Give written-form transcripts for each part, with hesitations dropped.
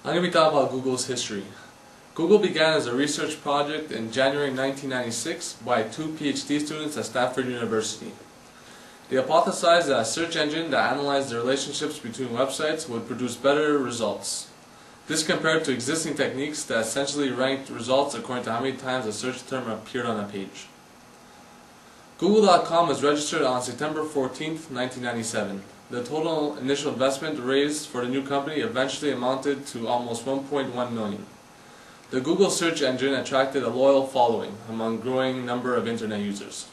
I'm going to be talking about Google's history. Google began as a research project in January 1996 by two PhD students at Stanford University. They hypothesized that a search engine that analyzed the relationships between websites would produce better results. This compared to existing techniques that essentially ranked results according to how many times a search term appeared on a page. Google.com was registered on September 14, 1997. The total initial investment raised for the new company eventually amounted to almost $1.1 million. The Google search engine attracted a loyal following among a growing number of internet users.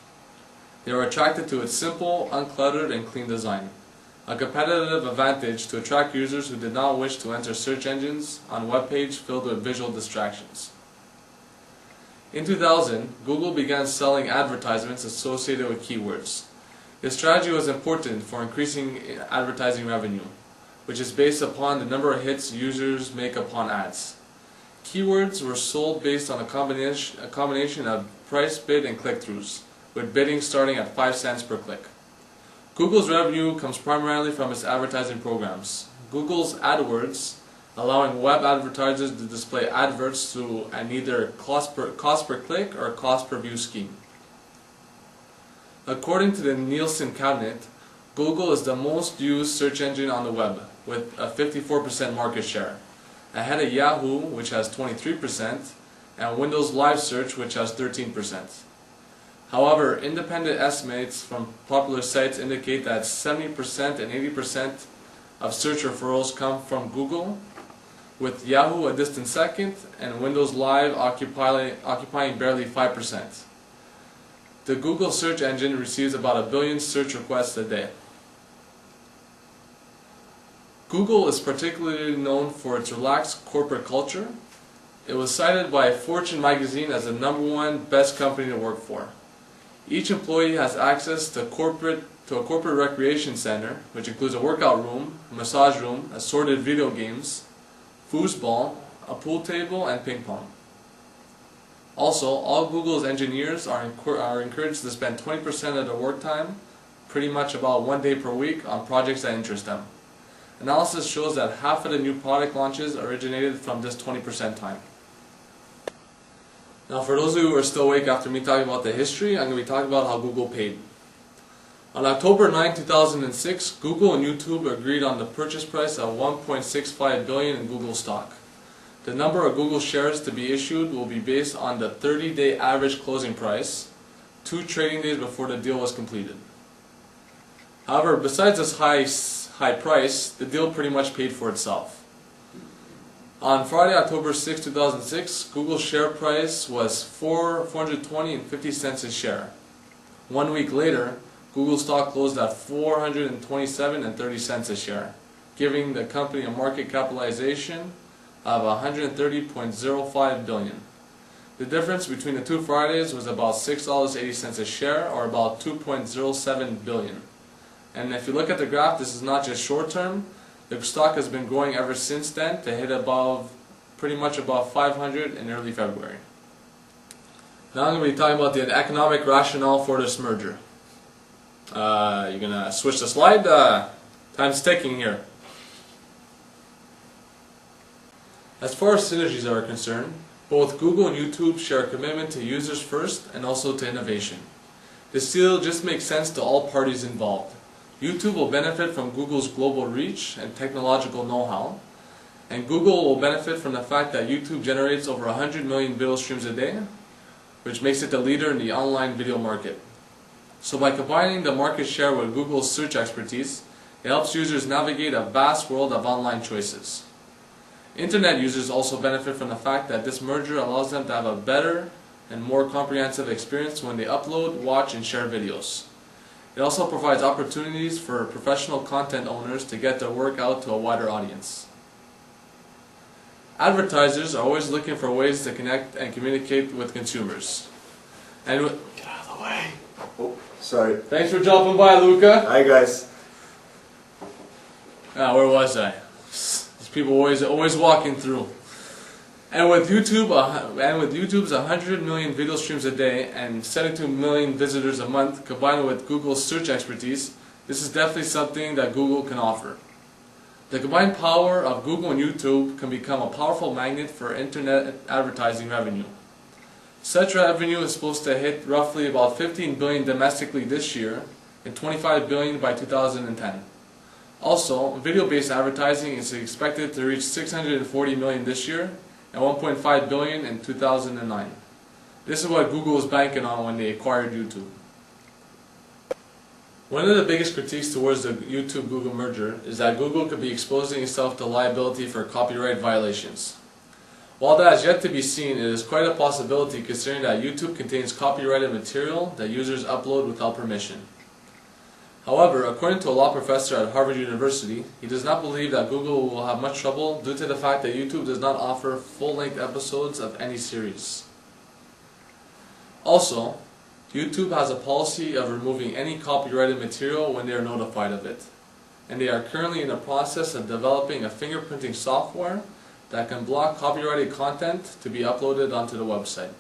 They were attracted to its simple, uncluttered, and clean design, a competitive advantage to attract users who did not wish to enter search engines on a web page filled with visual distractions. In 2000, Google began selling advertisements associated with keywords. This strategy was important for increasing advertising revenue, which is based upon the number of hits users make upon ads. Keywords were sold based on a combination of price, bid, and click-throughs, with bidding starting at 5 cents per click. Google's revenue comes primarily from its advertising programs. Google's AdWords, allowing web advertisers to display adverts through an either cost per click or cost per view scheme. According to the Nielsen Cabinet, Google is the most used search engine on the web, with a 54% market share, ahead of Yahoo, which has 23%, and Windows Live Search, which has 13%. However, independent estimates from popular sites indicate that 70% and 80% of search referrals come from Google, with Yahoo a distant second and Windows Live occupying barely 5%. The Google search engine receives about 1 billion search requests a day. Google is particularly known for its relaxed corporate culture. It was cited by Fortune magazine as the #1 best company to work for. Each employee has access to a corporate recreation center, which includes a workout room, a massage room, assorted video games, foosball, a pool table, and ping pong. Also, all Google's engineers are encouraged to spend 20% of their work time, pretty much about 1 day per week, on projects that interest them. Analysis shows that half of the new product launches originated from this 20% time. Now, for those of you who are still awake after me talking about the history, I'm going to be talking about how Google paid. On October 9, 2006, Google and YouTube agreed on the purchase price of $1.65 billion in Google stock. The number of Google shares to be issued will be based on the 30-day average closing price, 2 trading days before the deal was completed. However, besides this high price, the deal pretty much paid for itself. On Friday, October 6, 2006, Google's share price was $420.50 a share. 1 week later, Google stock closed at $427.30 a share, giving the company a market capitalization of $130.05 billion. The difference between the two Fridays was about $6.80 a share, or about $2.07 billion. And if you look at the graph, this is not just short term. The stock has been growing ever since then to hit pretty much above 500 in early February. Now I'm going to be talking about the economic rationale for this merger. You're going to switch the slide? Time's ticking here. As far as synergies are concerned, both Google and YouTube share a commitment to users first and also to innovation. This deal just makes sense to all parties involved. YouTube will benefit from Google's global reach and technological know-how, and Google will benefit from the fact that YouTube generates over 100 million video streams a day, which makes it the leader in the online video market. So by combining the market share with Google's search expertise, it helps users navigate a vast world of online choices. Internet users also benefit from the fact that this merger allows them to have a better and more comprehensive experience when they upload, watch, and share videos. It also provides opportunities for professional content owners to get their work out to a wider audience. Advertisers are always looking for ways to connect and communicate with consumers. And get out of the way. Oh, sorry. Thanks for jumping by, Luca. Hi, guys. Where was I? These people always walking through. And with YouTube's 100 million video streams a day and 72 million visitors a month, combined with Google's search expertise, this is definitely something that Google can offer. The combined power of Google and YouTube can become a powerful magnet for internet advertising revenue. Such revenue is supposed to hit roughly about $15 billion domestically this year and $25 billion by 2010. Also, video-based advertising is expected to reach $640 million this year and $1.5 billion in 2009. This is what Google was banking on when they acquired YouTube. One of the biggest critiques towards the YouTube-Google merger is that Google could be exposing itself to liability for copyright violations. While that is yet to be seen, it is quite a possibility considering that YouTube contains copyrighted material that users upload without permission. However, according to a law professor at Harvard University, he does not believe that Google will have much trouble due to the fact that YouTube does not offer full-length episodes of any series. Also, YouTube has a policy of removing any copyrighted material when they are notified of it, and they are currently in the process of developing a fingerprinting software that can block copyrighted content to be uploaded onto the website.